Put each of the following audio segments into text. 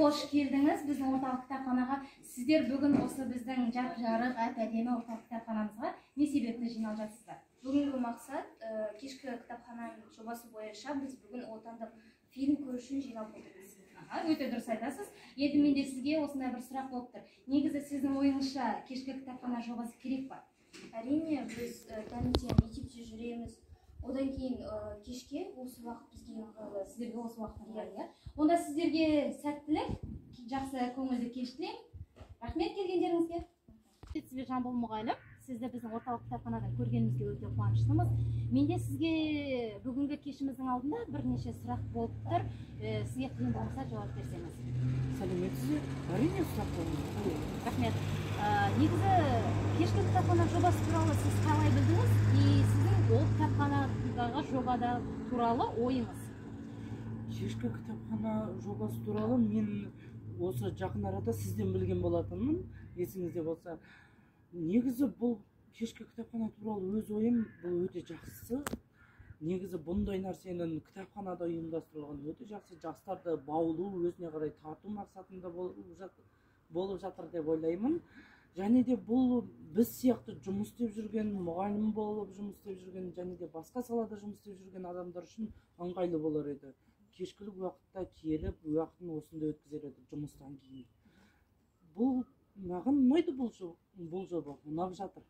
Қош келдіңіз біздің орталық кітапханаға. Сіздер бүгін осы біздің жарық әп-әдемі орталық кітапханамызға не себепті жиналып жатсыздар? Бүгінгі мақсат кешкі кітапхананың жобасы бойынша біз бүгін отандық фильм көру үшін жиналып отырмыз. Өте дұрыс айтасыз. Енді менде сізге осындай бір сұрақ болып тұр. Негізі сіздің ойыңызша кешкі кітапхана жобасы керек па? Әрине, біз таңертең мектепте жүреміз. Одан кейін кешке осы уақыт бізге ыңғайлы. Сіздерге осы уақыт ыңғайлы. Онда сіздерге сәттілік, жақсы көңілді кеш тілеймін. Рахмет келгендеріңізге. Сізге Жамбыл мұғалім, сізді біздің орталық кітапханадан көргенімізге өте қуаныштымыз. Менде сізге бүгінгі кешіміздің алдында бірнеше сұрақ болып тұр. Сізге қиын болмаса жауап берсеңіз. Сәлеметсіз бе? Әрине сұрақ болды. Рахмет. Негізі кешкі кітапхана жобасы туралы сіз қалай білдіңіз? И сіздің ол кітапханадағы жобада туралы ойыңыз? Кешкі кітапхана жобасы туралы мен осы жақын арада сізден білген болатынмын, есіңізде болса. Негізі бұл кешкі кітапхана туралы өз ойым, бұл өте жақсы. Негізі бұндай нәрсенің кітапханада ұйымдастырылған өте жақсы, жастарды баулу, өзіне қарай тарту мақсатында болып жатыр деп ойлаймын. Және де бұл біз сияқты жұмыс істеп жүрген, мұғалім болып жұмыс істеп жүрген, және де басқа салада жұмыс істеп жүрген адамдар үшін ыңғайлы болар еді. Кешкілік уақытта келіп, уақытын осында өткізер еді жұмыстан кейін. Бұл маған ұнайды бұл жоба, ұнап жатыр.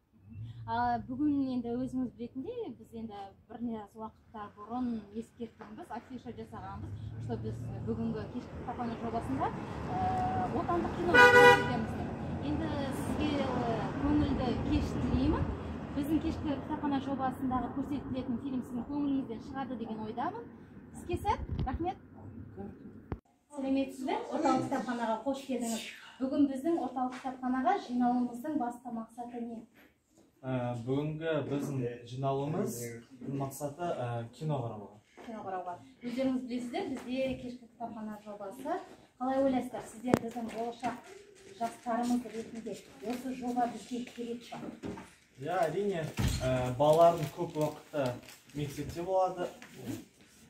Бүгін енді өзіңіз білетіндей, біз енді бірнеше уақыттар бұрын ескерткенбіз, афиша жасағанбыз, что біз бүгінгі кешкі кітапхана жобасында отандық кино көрсетеміз деп. Енді сізге көңілді кеш тілеймін. Біздің кешкі кітапхана жобасындағы көрсетілетін фильм сіздің көңіліңізден шығады деген ойдамын. Сізге сәт, рахмет. Сәлеметсіз бе? Орталық кітапханаға қош келдіңіз. Бүгін біздің орталық кітапханаға жиналуымыздың басты мақсаты не? Бүгінгі біздің жиналуымыз мақсаты кино қарауға. Кино қарауға. Өздеріңіз білесіздер, бізде кешкі кітапхана жобасы. Қалай ойлайсыздар, сіздер біздің болашақ жастарымыз ретінде осы жоба бізге керек па? Әрине, балалардың көп уақытта мектепте болады.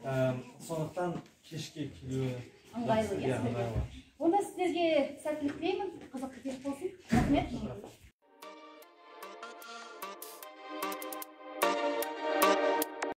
Сондықтан кешке келуі ыңғайлы. Онда сіздерге сәттілік тілеймін, қызықты кеш болсын. Рахмет.